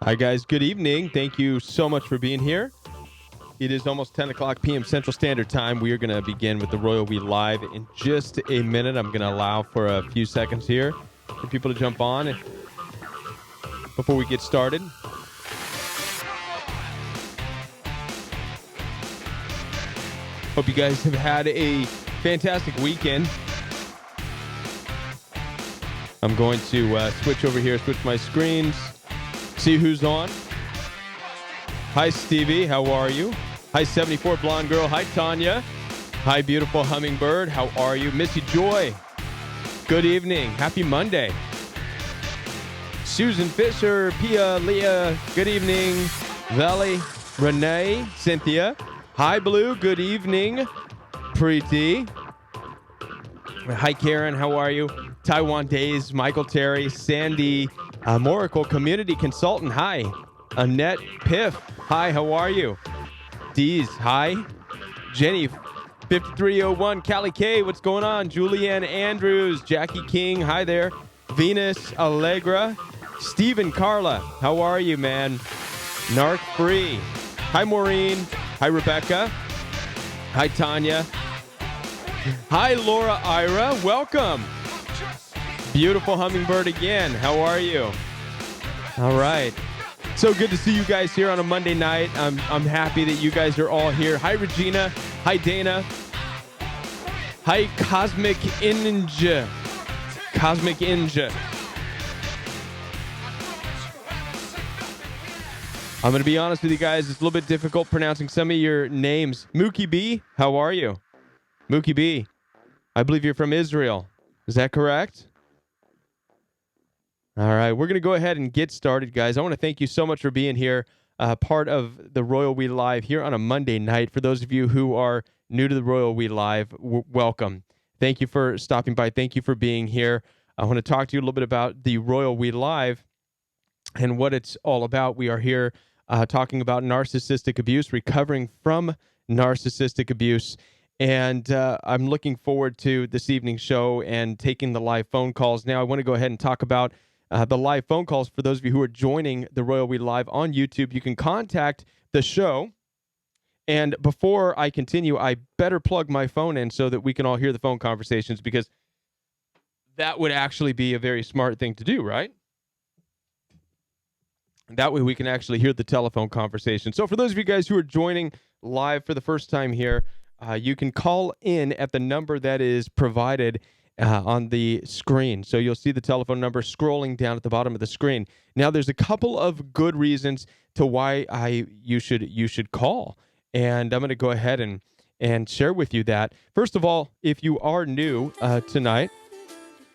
Hi, guys. Good evening. Thank you so much for being here. It is almost 10 o'clock p.m. Central Standard Time. We are going to begin with the Royal We Live in just a minute. I'm going to allow for a few seconds here for people to jump on before we get started. Hope you guys have had a fantastic weekend. I'm going to switch over here, switch my screens, see who's on. Hi, Stevie. How are you? Hi, 74 Blonde Girl. Hi, Tanya. Hi, beautiful Hummingbird. How are you? Missy Joy. Good evening. Happy Monday. Susan Fisher, Pia, Leah. Good evening. Valley, Renee, Cynthia. Hi, Blue. Good evening. Preeti. Hi, Karen. How are you? Taiwan Days, Michael Terry, Sandy, Moracle Community Consultant. Hi. Annette Piff. Hi, how are you? Deez. Hi. Jenny 5301. Callie K. What's going on? Julianne Andrews. Jackie King. Hi there. Venus Allegra. Stephen Carla. How are you, man? Narc Free. Hi, Maureen. Hi, Rebecca. Hi, Tanya. Hi, Laura Ira. Welcome. Beautiful Hummingbird again. How are you? All right. So good to see you guys here on a Monday night. I'm happy that you guys are all here. Hi, Regina. Hi, Dana. Hi, Cosmic Ninja. Cosmic Ninja. I'm going to be honest with you guys. It's a little bit difficult pronouncing some of your names. Mookie B, how are you? Mookie B, I believe you're from Israel. Is that correct? All right, we're going to go ahead and get started, guys. I want to thank you so much for being here, part of the Royal We Live here on a Monday night. For those of you who are new to the Royal We Live, welcome. Thank you for stopping by. Thank you for being here. I want to talk to you a little bit about the Royal We Live and what it's all about. We are here talking about narcissistic abuse, recovering from narcissistic abuse. And I'm looking forward to this evening's show and taking the live phone calls. Now, I want to go ahead and talk about the live phone calls. For those of you who are joining the Royal We Live on YouTube, you can contact the show. And before I continue, I better plug my phone in so that we can all hear the phone conversations, because that would actually be a very smart thing to do, right? That way we can actually hear the telephone conversation. So for those of you guys who are joining live for the first time here, you can call in at the number that is provided on the screen. So you'll see the telephone number scrolling down at the bottom of the screen. Now, there's a couple of good reasons to why you should call, and I'm going to go ahead and share with you that. First of all, if you are new tonight,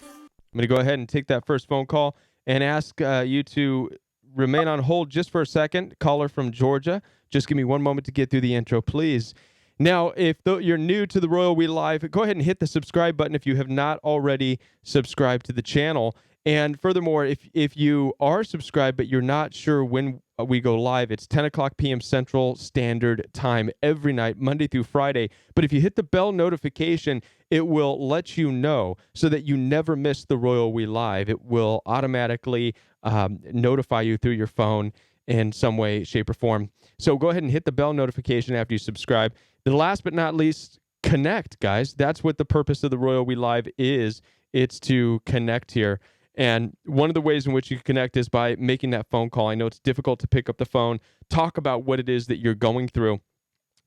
I'm going to go ahead and take that first phone call and ask you to remain on hold just for a second. Caller from Georgia. Just give me one moment to get through the intro, please. Now, if you're new to the Royal We Live, go ahead and hit the subscribe button if you have not already subscribed to the channel. And furthermore, if you are subscribed but you're not sure when we go live, it's 10 o'clock p.m. Central Standard Time every night, Monday through Friday. But if you hit the bell notification, it will let you know so that you never miss the Royal We Live. It will automatically notify you through your phone in some way, shape, or form. So go ahead and hit the bell notification after you subscribe. The last but not least, connect, guys. That's what the purpose of the Royal We Live is. It's to connect here. And one of the ways in which you connect is by making that phone call. I know it's difficult to pick up the phone, talk about what it is that you're going through,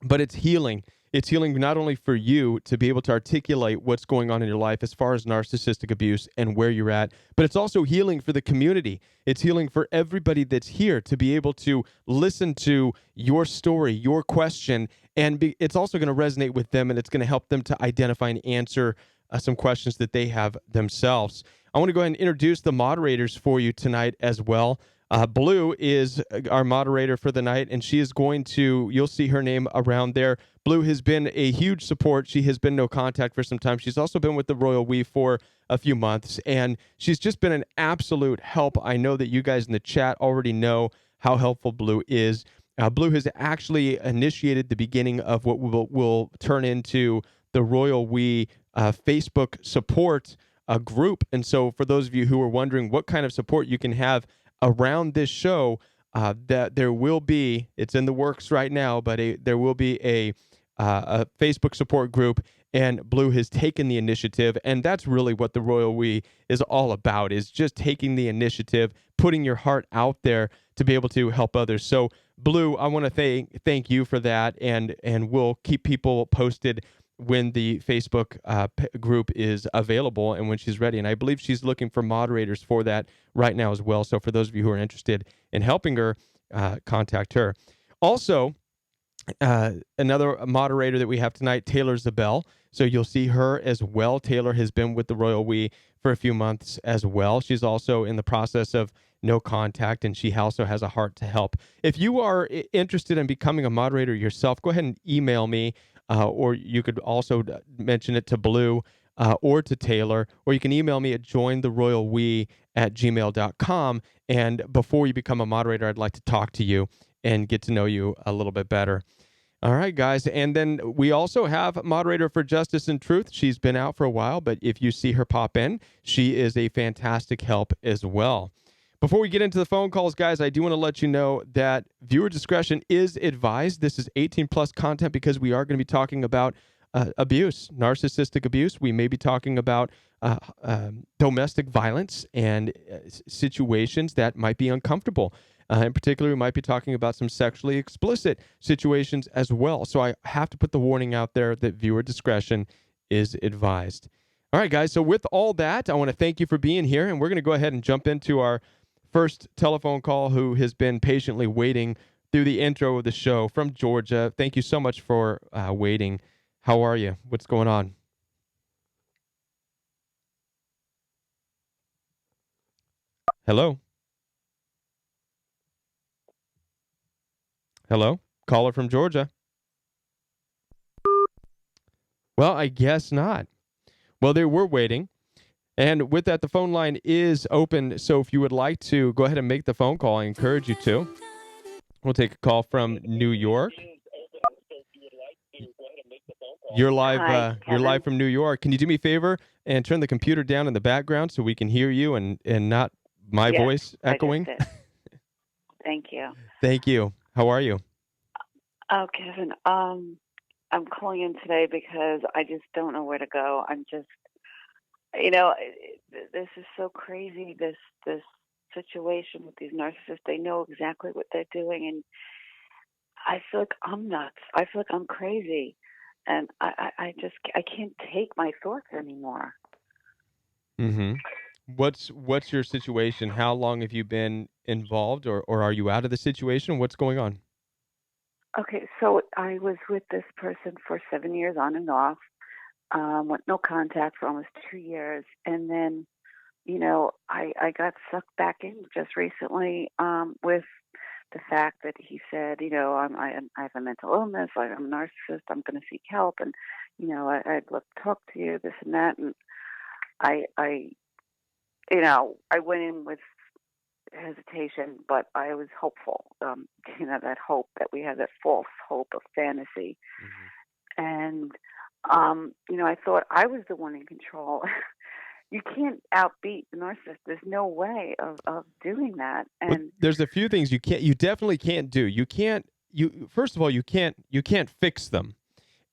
but it's healing. It's healing not only for you to be able to articulate what's going on in your life as far as narcissistic abuse and where you're at, but it's also healing for the community. It's healing for everybody that's here to be able to listen to your story, your question, and it's also going to resonate with them, and it's going to help them to identify and answer some questions that they have themselves. I want to go ahead and introduce the moderators for you tonight as well. Blue is our moderator for the night, and she is going to, you'll see her name around there. Blue has been a huge support. She has been no contact for some time. She's also been with the Royal We for a few months, and she's just been an absolute help. I know that you guys in the chat already know how helpful Blue is. Blue has actually initiated the beginning of what will turn into the Royal We Facebook support group. And so for those of you who are wondering what kind of support you can have around this show, that there will be, it's in the works right now, but there will be a Facebook support group, and Blue has taken the initiative, and that's really what the Royal We is all about, is just taking the initiative, putting your heart out there to be able to help others. So Blue, I want to thank you for that, and we'll keep people posted when the Facebook group is available and when she's ready. And I believe she's looking for moderators for that right now as well. So for those of you who are interested in helping her, contact her. Also, another moderator that we have tonight, Taylor Zabel. So you'll see her as well. Taylor has been with the Royal We for a few months as well. She's also in the process of no contact, and she also has a heart to help. If you are interested in becoming a moderator yourself, go ahead and email me, or you could also mention it to Blue or to Taylor, or you can email me at jointheroyalwe@gmail.com. And before you become a moderator, I'd like to talk to you and get to know you a little bit better. All right, guys. And then we also have moderator for Justice and Truth. She's been out for a while, but if you see her pop in, she is a fantastic help as well. Before we get into the phone calls, guys, I do want to let you know that viewer discretion is advised. This is 18 plus content because we are going to be talking about abuse, narcissistic abuse. We may be talking about domestic violence and situations that might be uncomfortable. In particular, we might be talking about some sexually explicit situations as well. So I have to put the warning out there that viewer discretion is advised. All right, guys. So with all that, I want to thank you for being here. And we're going to go ahead and jump into our first telephone call, who has been patiently waiting through the intro of the show, from Georgia. Thank you so much for waiting. How are you? What's going on? Hello? Hello? Caller from Georgia. Well, I guess not. Well, they were waiting. And with that, the phone line is open. So if you would like to go ahead and make the phone call, I encourage you to. We'll take a call from New York. You're live. Hi, you're live from New York. Can you do me a favor and turn the computer down in the background so we can hear you and not my voice echoing? I just did. Thank you. Thank you. How are you? Oh, Kevin, I'm calling in today because I just don't know where to go. I'm just, this is so crazy. This situation with these narcissists, they know exactly what they're doing, and I feel like I'm nuts. I feel like I'm crazy, and I can't take my thoughts anymore. Mm-hmm. What's your situation? How long have you been involved, or are you out of the situation? What's going on? Okay, so I was with this person for 7 years on and off, with no contact for almost 2 years. And then, I got sucked back in just recently with the fact that he said, I have a mental illness, I'm a narcissist, I'm going to seek help. And, I'd love to talk to you, this and that. And I went in with hesitation, but I was hopeful. That hope that we had, that false hope of fantasy. Mm-hmm. And, I thought I was the one in control. You can't outbeat the narcissist. There's no way of doing that. And well, there's a few things you definitely can't do. First of all, you can't fix them.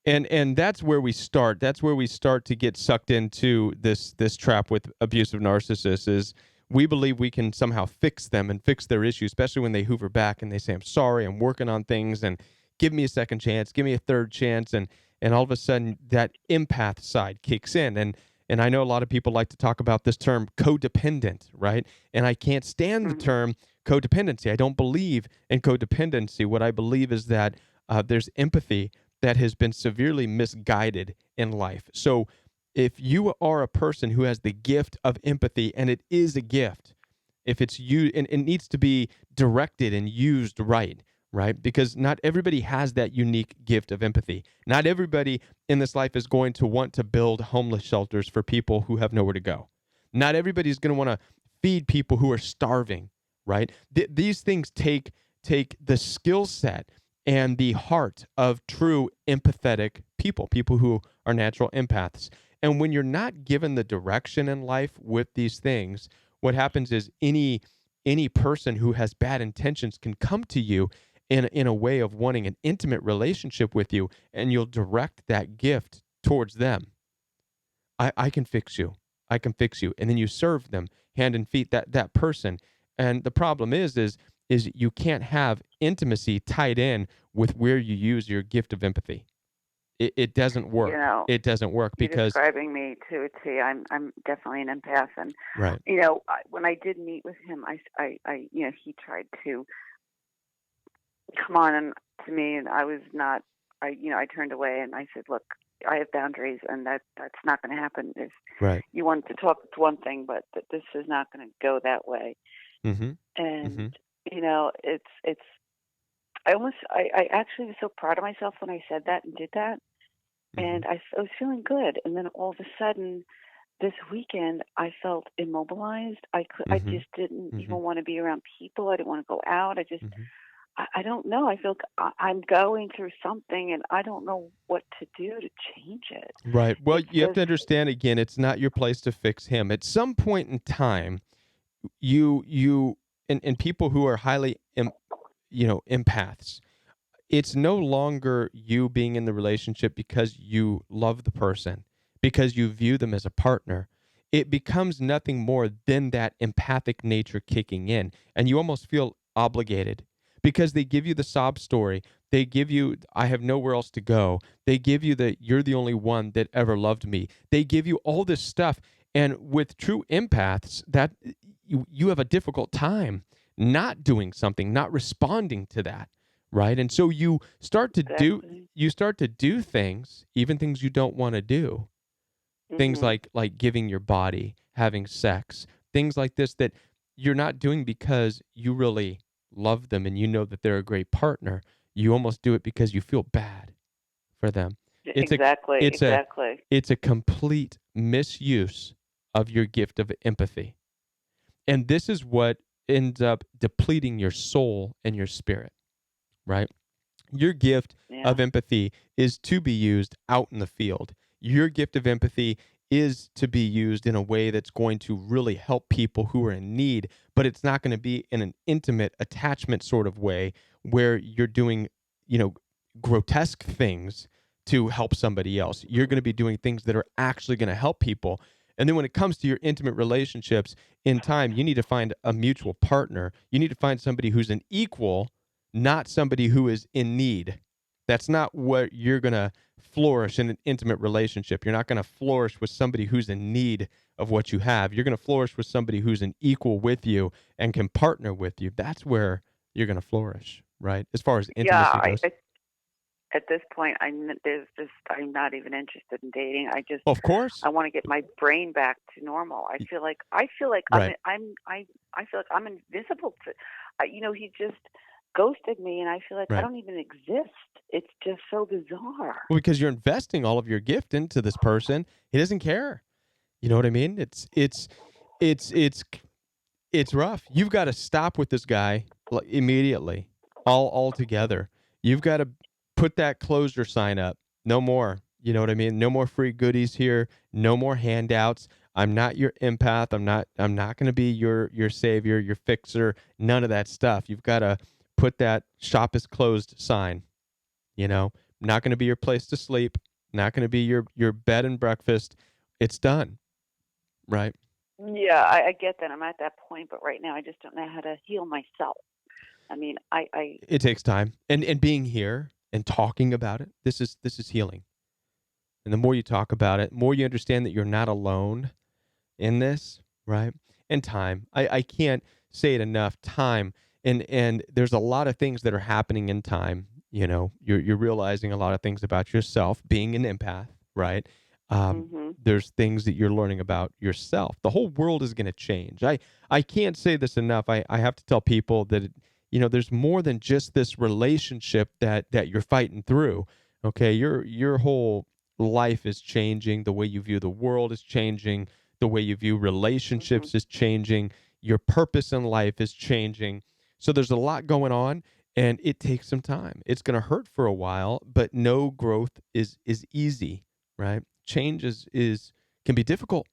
And that's where we start. That's where we start to get sucked into this trap with abusive narcissists. Is we believe we can somehow fix them and fix their issues, especially when they hoover back and they say, "I'm sorry, I'm working on things, and give me a second chance, give me a third chance," and all of a sudden that empath side kicks in. And I know a lot of people like to talk about this term codependent, right? And I can't stand the term codependency. I don't believe in codependency. What I believe is that there's empathy that has been severely misguided in life. So if you are a person who has the gift of empathy, and it is a gift, if it's you, and it needs to be directed and used right? Because not everybody has that unique gift of empathy. Not everybody in this life is going to want to build homeless shelters for people who have nowhere to go. Not everybody's going to want to feed people who are starving, right? These things take the skill set and the heart of true empathetic people who are natural empaths. And when you're not given the direction in life with these things, what happens is any any person who has bad intentions can come to you in a way of wanting an intimate relationship with you, and you'll direct that gift towards them. I can fix you. I can fix you. And then you serve them hand and feet, that person. And the problem is you can't have intimacy tied in with where you use your gift of empathy. It doesn't You work. know, It doesn't work you're because describing me to a T. I'm definitely an empath, and right. when I did meet with him, he tried to come on to me, and I was not. I turned away, and I said, "Look, I have boundaries, and that's not going to happen. If Right. you want to talk, it's one thing, but this is not going to go that way." Mhm. And Mhm. it's. I actually was so proud of myself when I said that and did that, Mhm. and I was feeling good. And then all of a sudden, this weekend, I felt immobilized. I Mhm. just didn't even Mhm. want to be around people. I didn't want to go out. Mhm. I don't know. I feel I'm going through something, and I don't know what to do to change it. Right. Well, It's you have just to understand again, it's not your place to fix him. At some point in time, you and people who are highly empaths, it's no longer you being in the relationship because you love the person, because you view them as a partner. It becomes nothing more than that empathic nature kicking in. And you almost feel obligated because they give you the sob story. They give you, I have nowhere else to go. They give you the, you're the only one that ever loved me. They give you all this stuff. And with true empaths, that you have a difficult time not doing something, not responding to that, right? And so exactly. you start to do things, even things you don't want to do. Things Mhm. like giving your body, having sex, things like this that you're not doing because you really love them and you know that they're a great partner. You almost do it because you feel bad for them. It's a Exactly. it's a Exactly. it's a complete misuse of your gift of empathy. And this is what ends up depleting your soul and your spirit, right? Your gift Yeah. of empathy is to be used out in the field. Your gift of empathy is to be used in a way that's going to really help people who are in need, but it's not going to be in an intimate attachment sort of way where you're doing, you know, grotesque things to help somebody else. You're going to be doing things that are actually going to help people. And then when it comes to your intimate relationships in time, you need to find a mutual partner. You need to find somebody who's an equal, not somebody who is in need. That's not what you're going to flourish in an intimate relationship. You're not going to flourish with somebody who's in need of what you have. You're going to flourish with somebody who's an equal with you and can partner with you. That's where you're going to flourish, right? As far as Yeah. intimacy goes. At this point, I'm not even interested in dating. Of course. I want to get my brain back to normal. I feel like Right. I feel like I'm invisible to. He just ghosted me, and I feel like I Right. don't even exist. It's just so bizarre. Well, because you're investing all of your gift into this person. He doesn't care. You know what I mean? It's it's it's rough. You've got to stop with this guy immediately, all altogether. You've got to put that closure sign up. No more. You know what I mean? No more free goodies here. No more handouts. I'm not your empath. I'm not going to be your savior, your fixer. None of that stuff. You've got to put that shop is closed sign, you know? Not going to be your place to sleep. Not going to be your bed and breakfast. It's done, right? Yeah, I get that. I'm at that point, but right now I just don't know how to heal myself. I mean, I It takes time, and being here and talking about it, this is healing. And the more you talk about it, more you understand that you're not alone in this, right? And time, I can't say it enough. Time, and there's a lot of things that are happening in time. You know, you're realizing a lot of things about yourself, being an empath, right? mhm. There's things that you're learning about yourself. The whole world is going to change. I can't say this enough. I have to tell people that there's more than just this relationship that you're fighting through. Okay, your whole life is changing. The way you view the world is changing. The way you view Mhm. relationships is changing. Your purpose in life is changing. So there's a lot going on, and it takes some time. It's going to hurt for a while, but no growth is easy, right? Change is can be difficult.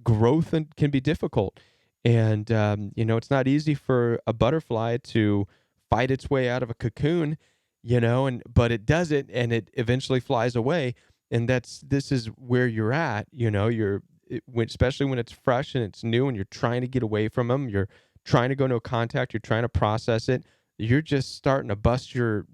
Growth can be difficult. And it's not easy for a butterfly to fight its way out of a cocoon, but it does it, and it eventually flies away. And this is where you're at. Especially when it's fresh and it's new, and you're trying to get away from them. You're trying to go no contact. You're trying to process it. You're just starting to bust you're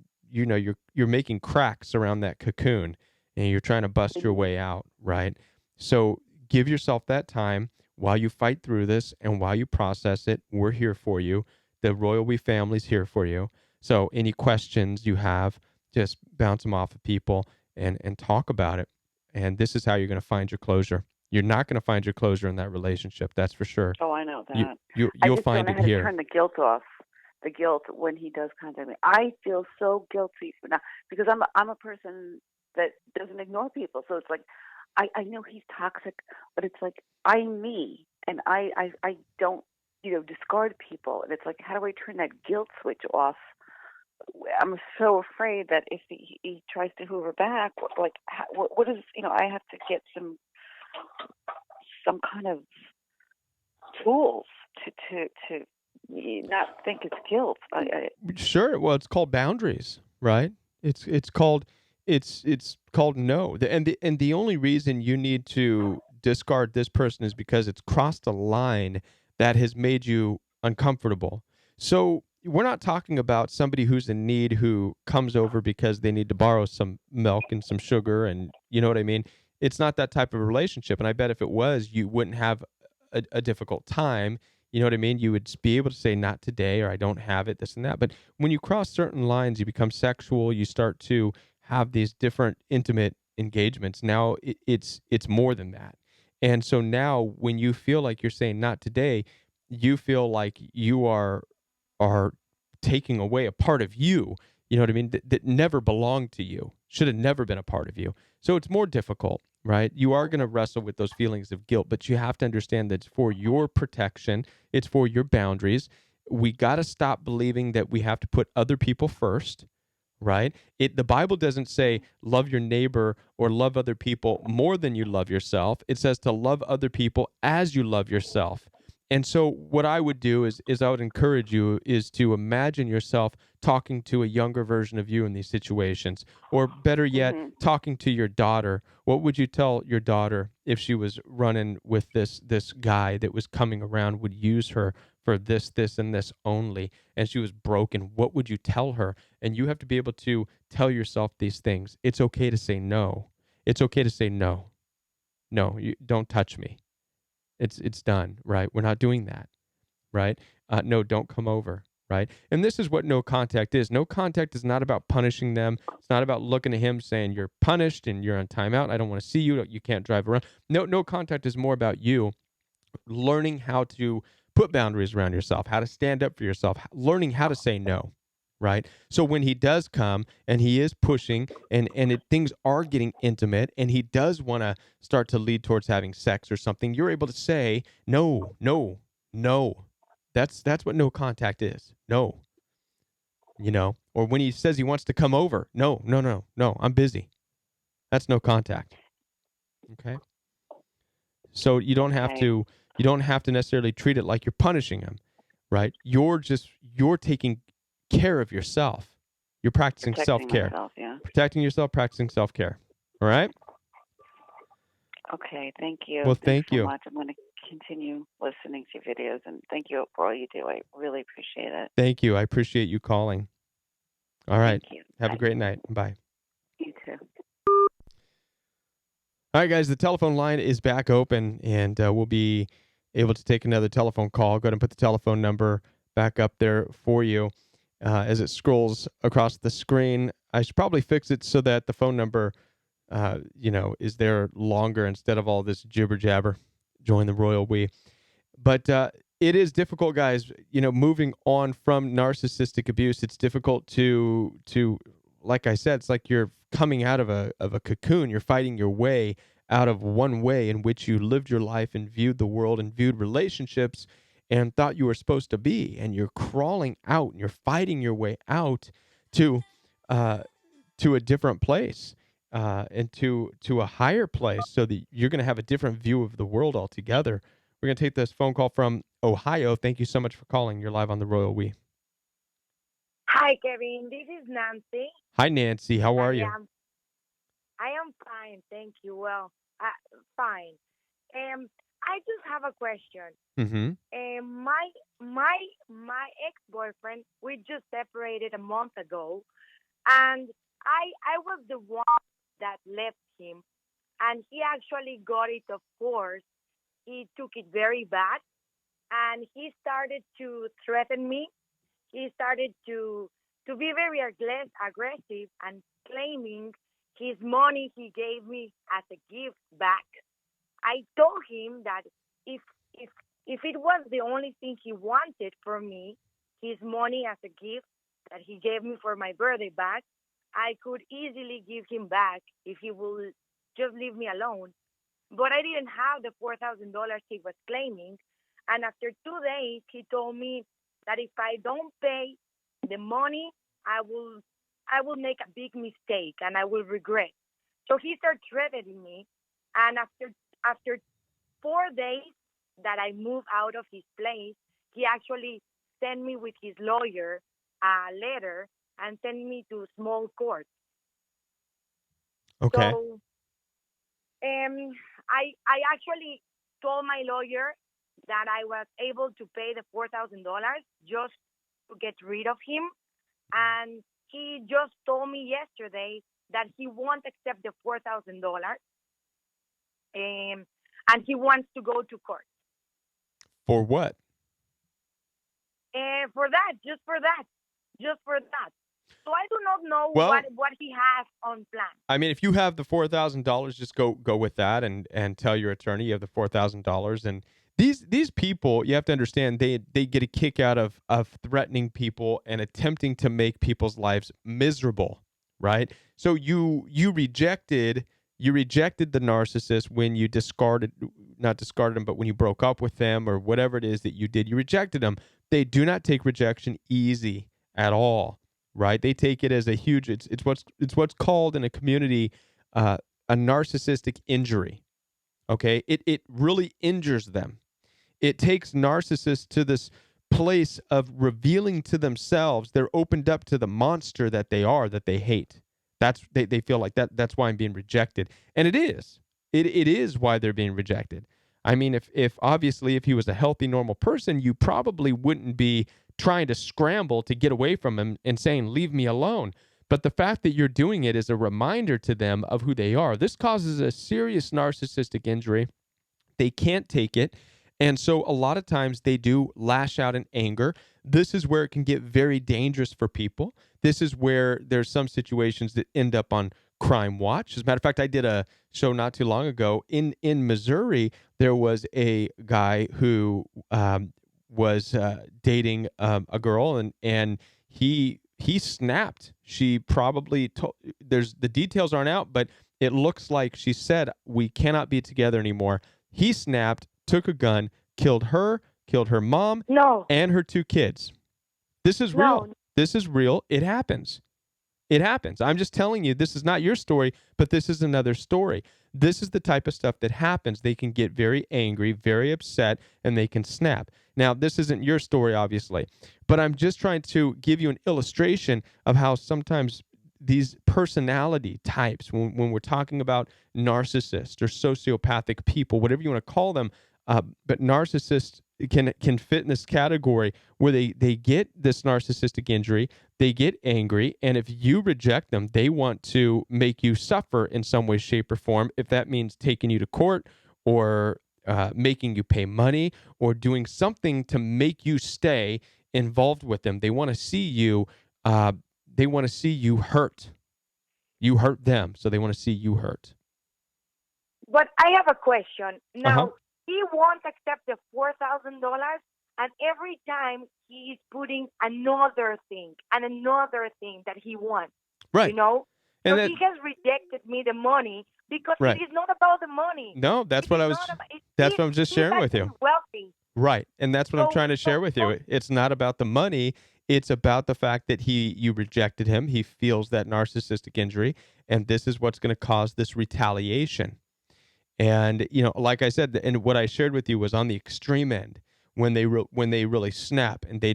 making cracks around that cocoon, and you're trying to bust your Mhm. way out, right? So give yourself that time while you fight through this and while you process it. We're here for you. The Royal We family's here for you. So any questions you have, just bounce them off of people and talk about it. And this is how you're going to find your closure. You're not going to find your closure in that relationship. That's for sure. Oh, I know You that. you I you'll just don't find know it how to here. turn the guilt off. The guilt when he does contact me. I feel so guilty for now because I'm a person that doesn't ignore people. So it's like I know he's toxic, but it's like I'm me and I don't discard people, and it's like, how do I turn that guilt switch off? I'm so afraid that if he tries to hoover back, like what is I have to get some kind of tools to not think it's guilt. Sure. Well, it's called boundaries, right? It's called no. And the only reason you need to discard this person is because it's crossed a line that has made you uncomfortable. So we're not talking about somebody who's in need who comes over because they need to borrow some milk and some sugar, and you know what I mean? It's not that type of relationship. And I bet if it was, you wouldn't have a difficult time. You know what I mean? You would be able to say, not today, or I don't have it, this and that. But when you cross certain lines, you become sexual, you start to have these different intimate engagements. Now it's more than that. And so now when you feel like you're saying not today, you feel like you are taking away a part of you know what I mean, that never belonged to you, should have never been a part of you. So it's more difficult, right? You are going to wrestle with those feelings of guilt, but you have to understand that it's for your protection, it's for your boundaries. We got to stop believing that we have to put other people first, right? The Bible doesn't say love your neighbor or love other people more than you love yourself. It says to love other people as you love yourself. And so what I would do is I would encourage you is to imagine yourself talking to a younger version of you in these situations, or better yet, Hmm. talking to your daughter. What would you tell your daughter if she was running with this guy that was coming around, would use her for this and this only, and she was broken? What would you tell her? And you have to be able to tell yourself these things. It's okay to say no. It's okay to say no. No, you don't touch me. It's done, right? We're not doing that, right? No, don't come over, right? And this is what no contact is. No contact is not about punishing them. It's not about looking at him saying you're punished and you're on timeout. I don't want to see you. You can't drive around. No contact is more about you learning how to put boundaries around yourself, how to stand up for yourself, learning how to say no, right? So when he does come and he is pushing, things are getting intimate, and he does want to start to lead towards having sex or something, you're able to say no, no, no. That's what no contact is. No, or when he says he wants to come over, no, no, no, no, I'm busy. That's no contact. Okay. So Okay. you don't have to necessarily treat it like you're punishing him, right? You're taking care of yourself. You're practicing Protecting self-care. myself, yeah. Protecting yourself, practicing self-care. All right? Okay, thank you. Well, Thanks thank so you. much. I'm going to continue listening to your videos, and thank you for all you do. I really appreciate it. Thank you. I appreciate you calling. All right. Thank you. Have a Bye. great night. Bye. You too. All right, guys, the telephone line is back open, and we'll be able to take another telephone call. Go ahead and put the telephone number back up there for you as it scrolls across the screen. I should probably fix it so that the phone number, is there longer instead of all this jibber jabber. Join the royal we. But it is difficult, guys. Moving on from narcissistic abuse, it's difficult to, like I said, it's like you're coming out of a cocoon. You're fighting your way out of one way in which you lived your life and viewed the world and viewed relationships and thought you were supposed to be, and you're crawling out and you're fighting your way out to uh, to a different place, and to a higher place, so that you're going to have a different view of the world altogether. We're going to take this phone call from Ohio. Thank you so much for calling. You're live on the Royal We. Hi, Kevin. This is Nancy. Hi, Nancy. How are And you? I am fine. Thank you. Well, fine. I just have a question. Mm-hmm. My my my ex-boyfriend, we just separated a month ago, and I was the one that left him, and he actually got it. Of course, he took it very bad, and he started to threaten me. He started to be very aggressive and claiming his money he gave me as a gift back. I told him that if if if it was the only thing he wanted from me, his money as a gift that he gave me for my birthday back, I could easily give him back if he will just leave me alone. But I didn't have the $4,000 he was claiming. And after 2 days, he told me that if I don't pay the money, I will I will make a big mistake and I will regret. So he started threatening me. And after 4 days that I moved out of his place, he actually sent me with his lawyer a letter and sent me to small court. Okay. So I actually told my lawyer that I was able to pay the $4,000 just to get rid of him, and he just told me yesterday that he won't accept the $4,000, and he wants to go to court. For what? For that, just for that. So I do not know Well, what he has on plan. I mean, if you have the $4,000, just go with that and tell your attorney you have the $4,000. And these people, you have to understand, they get a kick out of threatening people and attempting to make people's lives miserable, right? So you rejected the narcissist when you discarded not discarded them, but when you broke up with them or whatever it is that you did, you rejected them. They do not take rejection easy at all, right? They take it as a huge. It's what's called in a community a narcissistic injury. Okay, it really injures them. It takes narcissists to this place of revealing to themselves they're opened up to the monster that they are, that they hate. They feel like that's why I'm being rejected. And it is. It is why they're being rejected. I mean, if obviously if he was a healthy, normal person, you probably wouldn't be trying to scramble to get away from him and saying, leave me alone. But the fact that you're doing it is a reminder to them of who they are. This causes a serious narcissistic injury. They can't take it. And so a lot of times they do lash out in anger. This is where it can get very dangerous for people. This is where there's some situations that end up on Crime Watch. As a matter of fact, I did a show not too long ago in Missouri. There was a guy who was dating a girl, and he snapped. She probably told. There's the details aren't out, but it looks like she said we cannot be together anymore. He snapped, took a gun, killed her mom, No, and her two kids. This is real. no. This is real. It happens. It happens. I'm just telling you, this is not your story, but this is another story. This is the type of stuff that happens. They can get very angry, very upset, and they can snap. Now, this isn't your story, obviously, but I'm just trying to give you an illustration of how sometimes these personality types, when we're talking about narcissists or sociopathic people, whatever you want to call them, but narcissists can fit in this category where they get this narcissistic injury, they get angry, and if you reject them, they want to make you suffer in some way, shape, or form. If that means taking you to court or making you pay money or doing something to make you stay involved with them, they want to see you. They want to see you hurt. You hurt them, so they want to see you hurt. But I have a question. Uh huh. Now, he won't accept the $4,000, and every time he is putting another thing and another thing that he wants, you Right. know? And So that he has rejected me the money because it right. is not about the money. No, It is not about it. that's what I'm just He's sharing with actually you. wealthy. Right. And that's what I'm So trying to share with you. It's not about the money. It's about the fact that you rejected him. He feels that narcissistic injury, and this is what's going to cause this retaliation. And like I said, and what I shared with you was on the extreme end when they really snap and they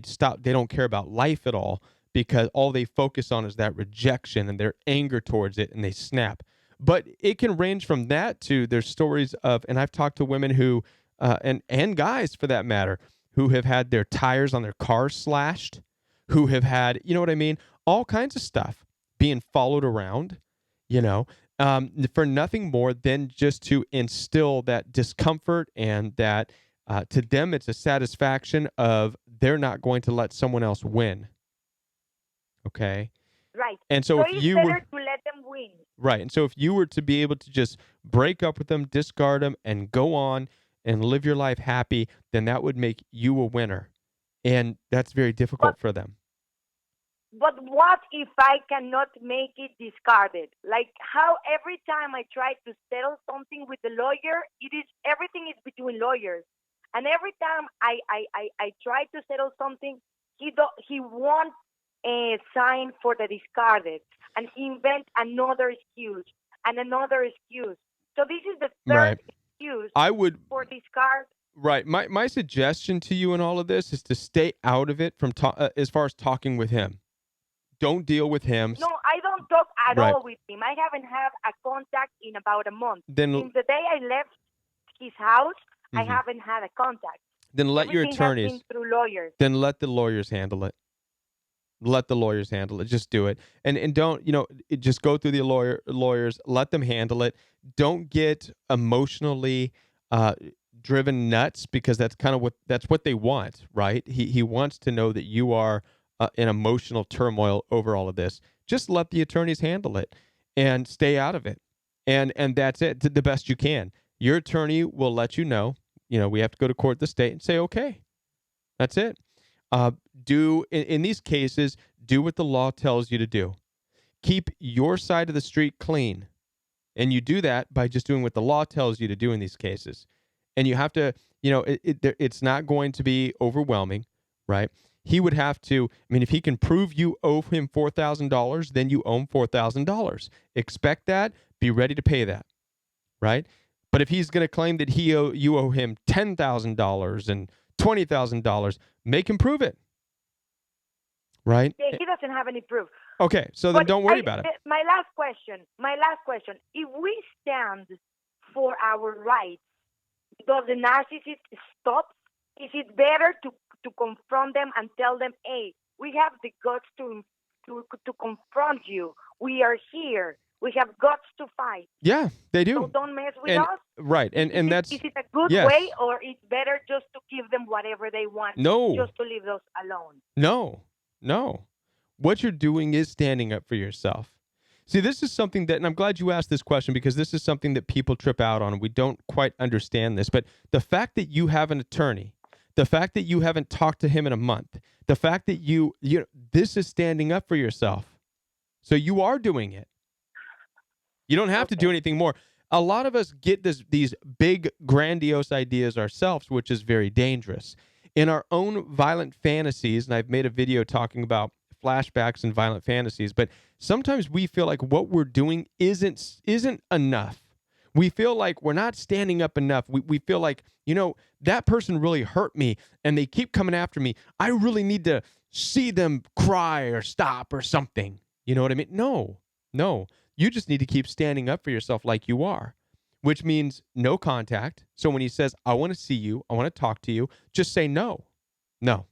don't care about life at all because all they focus on is that rejection and their anger towards it and they snap. But it can range from that to there's stories of, and I've talked to women who and guys for that matter, who have had their tires on their cars slashed, who have had, you know what I mean, all kinds of stuff, being followed around, you know, for nothing more than just to instill that discomfort and that to them it's a satisfaction of they're not going to let someone else win. Okay. Right. And so So if it's you better were to let them win. right, and so if you were to be able to just break up with them, discard them, and go on and live your life happy, then that would make you a winner. And that's very But difficult for them. but what if I cannot make it discarded? Like how every time I try to settle something with the lawyer, it is everything is between lawyers. And every time I try to settle something, he won't sign for the discarded, and he invents another excuse and another excuse. So this is the third Right. excuse I would for discard. right. My suggestion to you in all of this is to stay out of it from as far as talking with him. Don't deal with him. No, I don't talk at Right. all with him. I haven't had a contact in about a month. Then Since the day I left his house, I Mhm. haven't had a contact. Then let your Everything has attorneys been through lawyers. then let the lawyers handle it. Let the lawyers handle it. Just do it. And don't, just go through the lawyers, let them handle it. Don't get emotionally uh driven nuts because that's what they want, right? He wants to know that you are in emotional turmoil over all of this. Just let the attorneys handle it and stay out of it. And that's it to the best you can. Your attorney will let you know, we have to go to court the state and say, okay, that's it. Do in these cases, do what the law tells you to do. Keep your side of the street clean. And you do that by just doing what the law tells you to do in these cases. And you have to, it's not going to be overwhelming, right? He would have to, I mean, if he can prove you owe him $4,000, then you owe him $4,000. Expect that, be ready to pay that, right? But if he's going to claim that you owe him $10,000 and $20,000, make him prove it, right? Yeah, he doesn't have any proof. Okay, so then don't worry about it. My last question. If we stand for our rights, does the narcissist stop? Is it better to confront them and tell them, hey, we have the guts to confront you. We are here. We have guts to fight. Yeah, they do. So don't mess with And us. right, and that's Is it a good yes. way, or it's better just to give them whatever they want? No. Just to leave us alone. No. What you're doing is standing up for yourself. See, this is something that, and I'm glad you asked this question because this is something that people trip out on. We don't quite understand this, but the fact that you have an attorney, the fact that you haven't talked to him in a month, the fact that this is standing up for yourself. So you are doing it. You don't have to do anything more. A lot of us get these big, grandiose ideas ourselves, which is very dangerous. In our own violent fantasies, and I've made a video talking about flashbacks and violent fantasies, but sometimes we feel like what we're doing isn't enough. We feel like we're not standing up enough. We feel like, that person really hurt me and they keep coming after me. I really need to see them cry or stop or something. You know what I mean? No. You just need to keep standing up for yourself like you are, which means no contact. So when he says, I want to see you, I want to talk to you, just say no. No.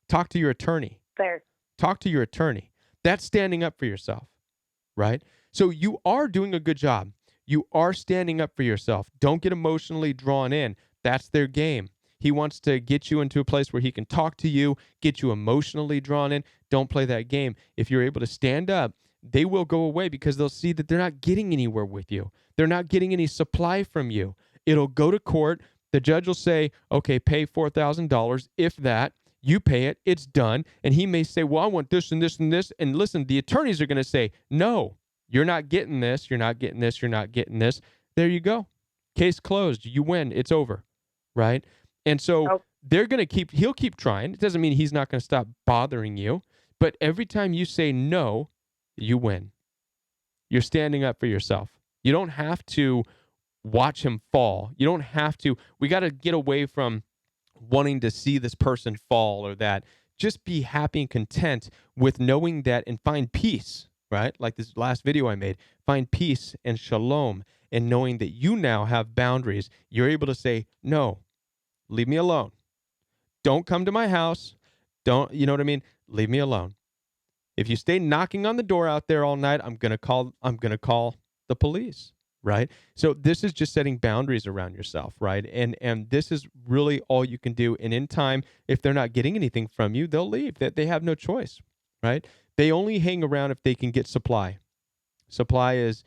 Talk to your attorney. Fair. Talk to your attorney. That's standing up for yourself, right? So you are doing a good job. You are standing up for yourself. Don't get emotionally drawn in. That's their game. He wants to get you into a place where he can talk to you, get you emotionally drawn in. Don't play that game. If you're able to stand up, they will go away because they'll see that they're not getting anywhere with you. They're not getting any supply from you. It'll go to court. The judge will say, okay, pay $4,000. If that, you pay it, it's done. And he may say, well, I want this and this and this. And listen, the attorneys are going to say, no, you're not getting this. You're not getting this. You're not getting this. There you go. Case closed. You win. It's over. Right? And so he'll keep trying. It doesn't mean he's not going to stop bothering you. But every time you say no, you win. You're standing up for yourself. You don't have to watch him fall. You don't have to. We got to get away from wanting to see this person fall or that. Just be happy and content with knowing that and find peace, right? Like this last video I made, find peace and shalom and knowing that you now have boundaries. You're able to say, no, leave me alone. Don't come to my house. Don't, you know what I mean? Leave me alone. If you stay knocking on the door out there all night, I'm going to call the police, right? So this is just setting boundaries around yourself, right? And this is really all you can do. And in time, if they're not getting anything from you, they'll leave. That they have no choice, right? They only hang around if they can get supply. Supply is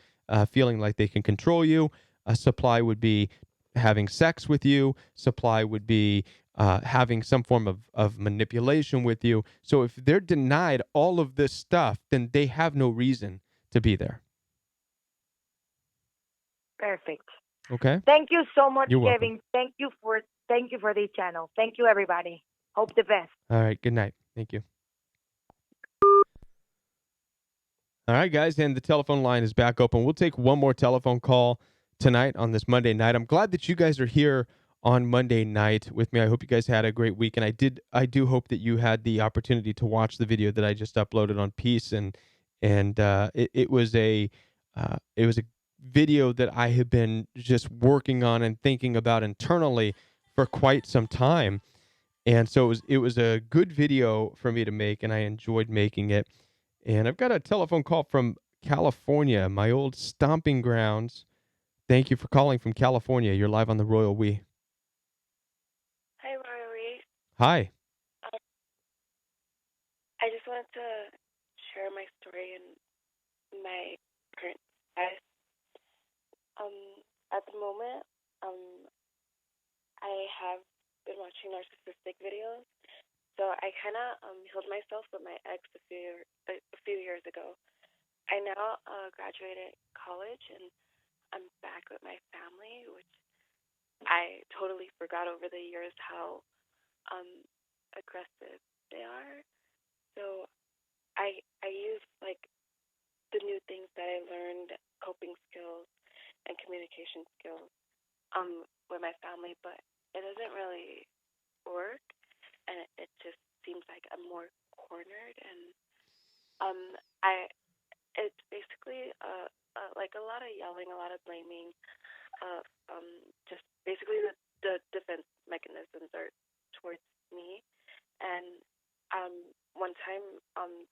feeling like they can control you. A supply would be having sex with you. Supply would be having some form of manipulation with you. So if they're denied all of this stuff, then they have no reason to be there. Perfect. Okay. Thank you so much, You're welcome. Kevin. Thank you for this channel. Thank you, everybody. Hope the best. All right. Good night. Thank you. All right, guys, and the telephone line is back open. We'll take one more telephone call tonight on this Monday night. I'm glad that you guys are here on Monday night with me. I hope you guys had a great week, and I do hope that you had the opportunity to watch the video that I just uploaded on peace, and it was a video that I have been just working on and thinking about internally for quite some time, and so it was a good video for me to make, and I enjoyed making it. And I've got a telephone call from California, my old stomping grounds. Thank you for calling from California. You're live on the Royal We. Hi, Rory. Hi. I just wanted to share my story and my current status. At the moment, I have been watching narcissistic videos. So I kind of healed myself with my ex a few years ago. I now graduated college and I'm back with my family, which I totally forgot over the years how aggressive they are. So I use like the new things that I learned, coping skills and communication skills with my family, but it doesn't really work. And it just seems like I'm more cornered, and it's basically like a lot of yelling, a lot of blaming, just basically the defense mechanisms are towards me. And one time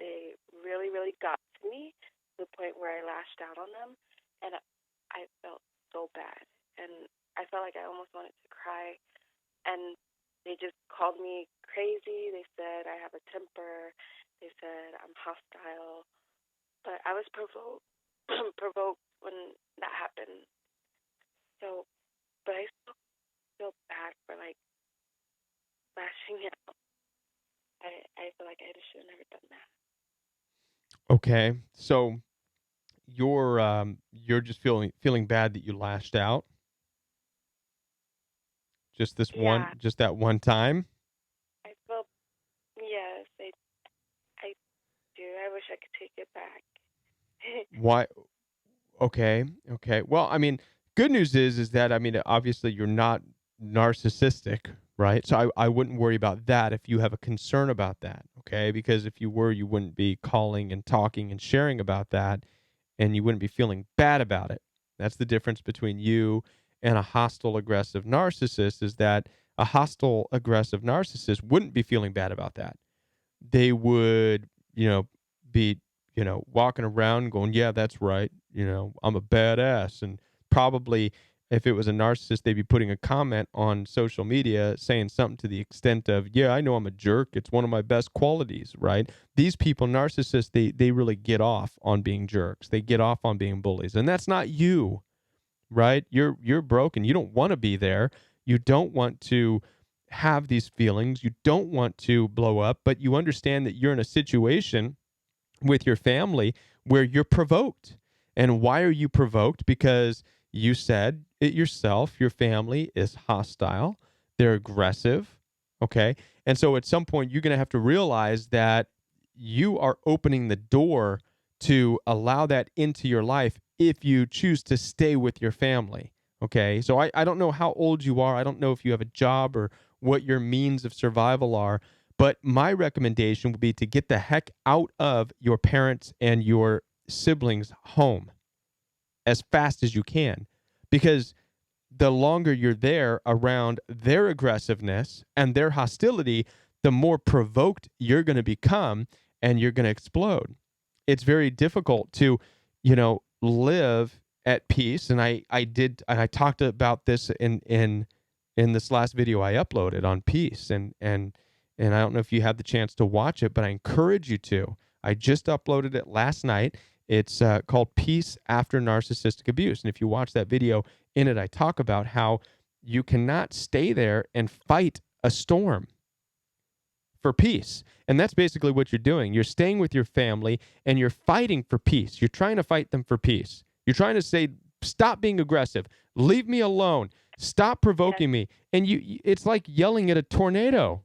they really got to me to the point where I lashed out on them, and I felt so bad, and I felt like I almost wanted to cry, and they just called me crazy. They said I have a temper. They said I'm hostile. But I was provoked when that happened. So, but I still feel bad for like lashing out. I feel like I should have never done that. Okay. So you're just feeling bad that you lashed out. Just that one time? I feel, yes, I do. I wish I could take it back. Why? Okay. Well, I mean, good news is that, I mean, obviously you're not narcissistic, right? So I wouldn't worry about that if you have a concern about that, okay? Because if you were, you wouldn't be calling and talking and sharing about that, and you wouldn't be feeling bad about it. That's the difference between you and a hostile, aggressive narcissist, is that a hostile, aggressive narcissist wouldn't be feeling bad about that. They would, be, walking around going, yeah, that's right. I'm a badass. And probably if it was a narcissist, they'd be putting a comment on social media saying something to the extent of, yeah, I know I'm a jerk. It's one of my best qualities, right? These people, narcissists, they really get off on being jerks. They get off on being bullies. And that's not you, right? You're broken. You don't want to be there. You don't want to have these feelings. You don't want to blow up, but you understand that you're in a situation with your family where you're provoked. And why are you provoked? Because you said it yourself, your family is hostile, they're aggressive, okay? And so at some point you're going to have to realize that you are opening the door to allow that into your life if you choose to stay with your family, okay? So I don't know how old you are. I don't know if you have a job or what your means of survival are. But my recommendation would be to get the heck out of your parents and your siblings' home as fast as you can, because the longer you're there around their aggressiveness and their hostility, the more provoked you're going to become and you're going to explode. It's very difficult to, live at peace. And I talked about this in this last video I uploaded on peace. And I don't know if you had the chance to watch it, but I encourage you to. I just uploaded it last night. It's called Peace After Narcissistic Abuse. And if you watch that video, in it I talk about how you cannot stay there and fight a storm for peace. And that's basically what you're doing. You're staying with your family and you're fighting for peace. You're trying to fight them for peace. You're trying to say, stop being aggressive. Leave me alone. Stop provoking me. And it's like yelling at a tornado.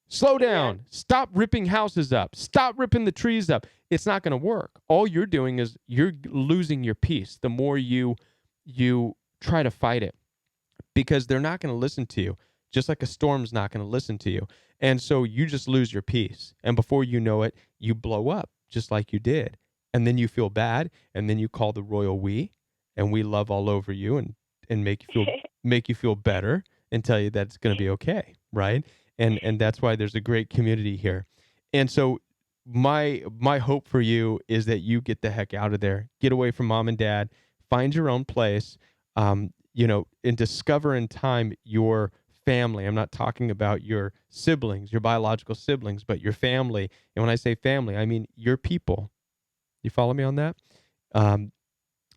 Slow down. Stop ripping houses up. Stop ripping the trees up. It's not going to work. All you're doing is you're losing your peace the more you try to fight it, because they're not going to listen to you, just like a storm's not going to listen to you. And so you just lose your peace. And before you know it, you blow up just like you did. And then you feel bad. And then you call the royal we, and we love all over you and make you feel better and tell you that it's going to be okay. Right. And that's why there's a great community here. And so my hope for you is that you get the heck out of there, get away from mom and dad, find your own place, and discover in time your family. I'm not talking about your siblings, your biological siblings, but your family. And when I say family, I mean your people. You follow me on that? And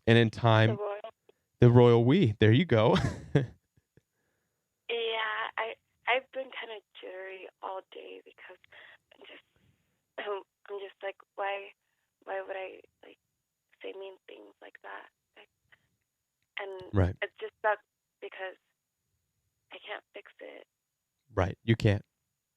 in time, the royal we. There you go. I've been kind of jittery all day because I'm just like, why would I like say mean things like that? And right. It just sucks because I can't fix it. Right, you can't.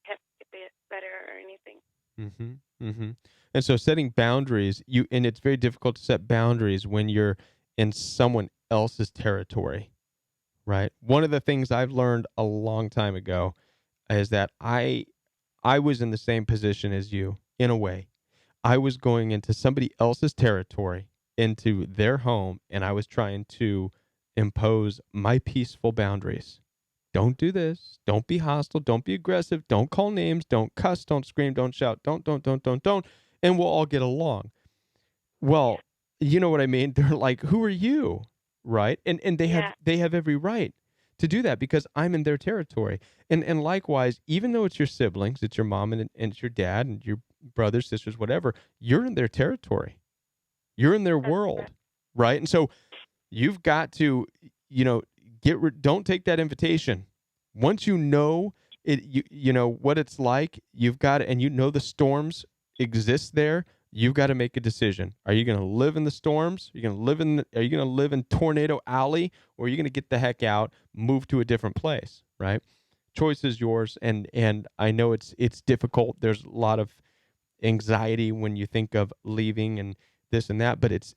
Can't make it better or anything. Mm-hmm. Mm-hmm. And so setting boundaries, and it's very difficult to set boundaries when you're in someone else's territory. Right. One of the things I've learned a long time ago is that I was in the same position as you in a way. I was going into somebody else's territory, into their home, and I was trying to impose my peaceful boundaries. Don't do this. Don't be hostile. Don't be aggressive. Don't call names. Don't cuss. Don't scream. Don't shout. Don't. And we'll all get along. Well, you know what I mean? They're like, who are you? Right. And they have every right to do that because I'm in their territory. And likewise, even though it's your siblings, it's your mom and it's your dad and your brothers, sisters, whatever, you're in their territory. You're in their world. Right. And so you've got to, don't take that invitation. Once you know it, you know what it's like, you've got it, and the storms exist there. You've got to make a decision. Are you going to live in the storms? Are you going to live in Tornado Alley, or are you going to get the heck out, move to a different place, right? Choice is yours, and I know it's difficult. There's a lot of anxiety when you think of leaving and this and that, but it's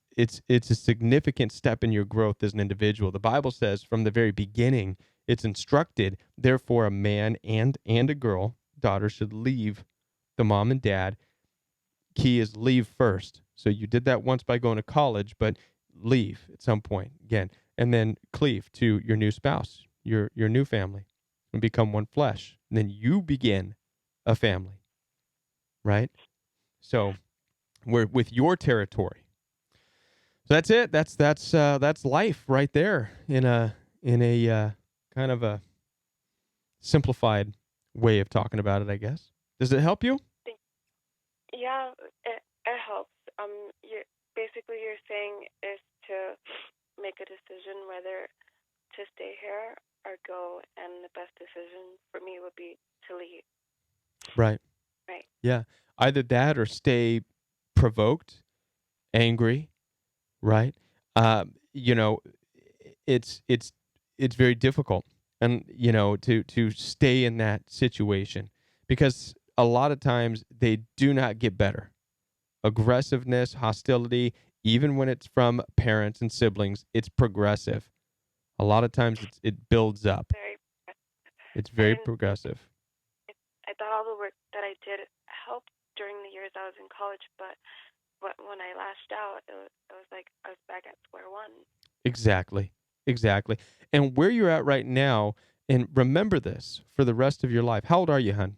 a significant step in your growth as an individual. The Bible says from the very beginning, it's instructed, therefore a man and a girl, daughter, should leave the mom and dad. Key is leave first. So you did that once by going to college, but leave at some point again, and then cleave to your new spouse, your new family, and become one flesh. And then you begin a family, right? So we're with your territory. So that's it. That's life right there in a kind of a simplified way of talking about it, I guess. Does it help you? Yeah, it helps. You're saying is to make a decision whether to stay here or go, and the best decision for me would be to leave. Right. Right. Yeah. Either that or stay provoked, angry, right? It's very difficult, and to stay in that situation, because a lot of times they do not get better. Aggressiveness, hostility, even when it's from parents and siblings, it's progressive. A lot of times it builds up. It's I very didn't. progressive. I thought all the work that I did helped during the years I was in college, but when I lashed out, it was like I was back at square one. Exactly. Exactly. And where you're at right now, and remember this for the rest of your life. How old are you, hun?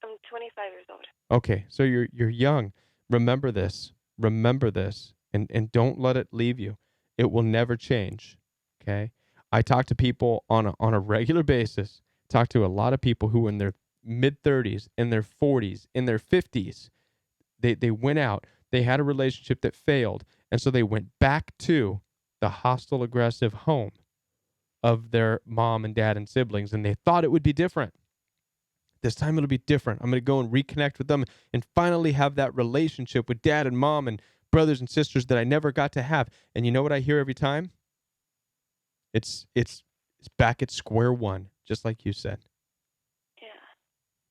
I'm 25 years old. Okay, so you're young. Remember this. Remember this, and don't let it leave you. It will never change. Okay. I talk to people on a regular basis. Talk to a lot of people who in their mid 30s, in their 40s, in their 50s, they went out. They had a relationship that failed, and so they went back to the hostile, aggressive home of their mom and dad and siblings, and they thought it would be different. This time it'll be different. I'm going to go and reconnect with them and finally have that relationship with dad and mom and brothers and sisters that I never got to have. And you know what I hear every time? It's back at square one, just like you said. Yeah.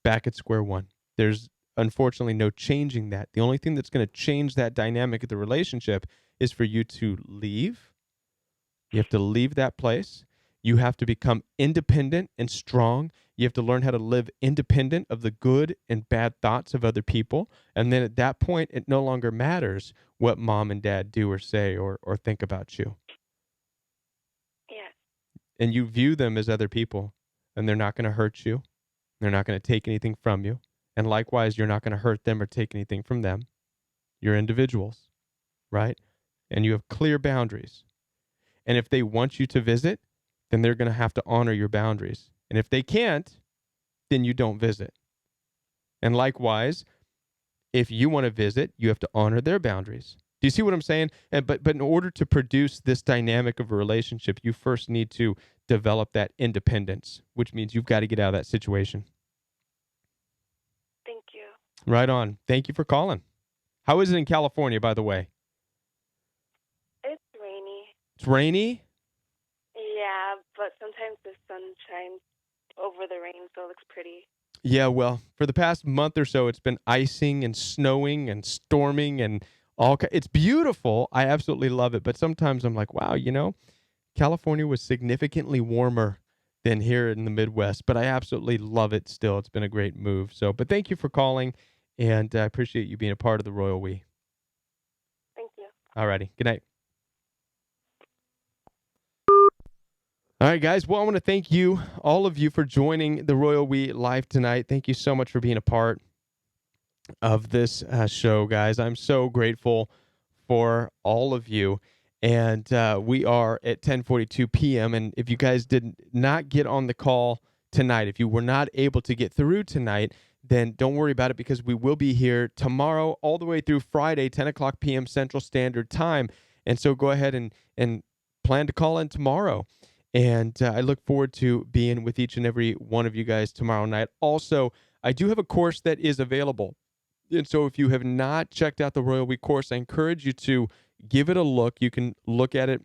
Back at square one. There's unfortunately no changing that. The only thing that's going to change that dynamic of the relationship is for you to leave. You have to leave that place. You have to become independent and strong. You have to learn how to live independent of the good and bad thoughts of other people. And then at that point, it no longer matters what mom and dad do or say or think about you. Yeah. And you view them as other people, and they're not going to hurt you. They're not going to take anything from you. And likewise, you're not going to hurt them or take anything from them. You're individuals, right? And you have clear boundaries. And if they want you to visit, then they're going to have to honor your boundaries. And if they can't, then you don't visit. And likewise, if you want to visit, you have to honor their boundaries. Do you see what I'm saying? But in order to produce this dynamic of a relationship, you first need to develop that independence, which means you've got to get out of that situation. Thank you. Right on. Thank you for calling. How is it in California, by the way? It's rainy. It's rainy? Yeah, but sometimes the sun shines over the rain, so it looks pretty. Yeah, well, for the past month or so, it's been icing and snowing and storming and it's beautiful. I absolutely love it. But sometimes I'm like, wow, California was significantly warmer than here in the Midwest, but I absolutely love it still. It's been a great move. So, but thank you for calling, and I appreciate you being a part of the Royal We. Thank you. All righty. Good night. All right, guys. Well, I want to thank you, all of you, for joining the Royal We live tonight. Thank you so much for being a part of this show, guys. I'm so grateful for all of you. And we are at 10:42 p.m. And if you guys did not get on the call tonight, if you were not able to get through tonight, then don't worry about it, because we will be here tomorrow all the way through Friday, 10 o'clock p.m. Central Standard Time. And so go ahead and plan to call in tomorrow. And I look forward to being with each and every one of you guys tomorrow night. Also, I do have a course that is available. And so if you have not checked out the Royal We course, I encourage you to give it a look. You can look at it,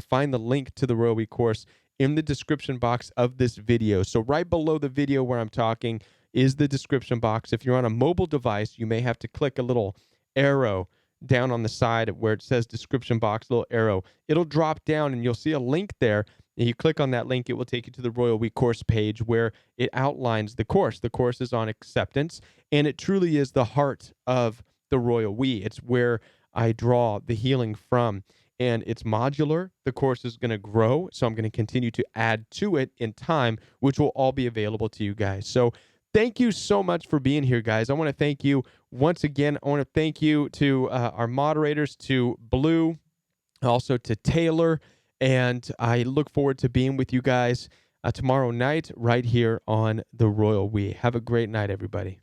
find the link to the Royal We course in the description box of this video. So right below the video where I'm talking is the description box. If you're on a mobile device, you may have to click a little arrow down on the side where it says description box, little arrow. It'll drop down and you'll see a link there. And you click on that link, it will take you to the Royal We course page where it outlines the course. The course is on acceptance, and it truly is the heart of the Royal We. It's where I draw the healing from, and it's modular. The course is going to grow, so I'm going to continue to add to it in time, which will all be available to you guys. So thank you so much for being here, guys. I want to thank you once again. I want to thank you to our moderators, to Blue, also to Taylor, and I look forward to being with you guys tomorrow night right here on the Royal We. Have a great night, everybody.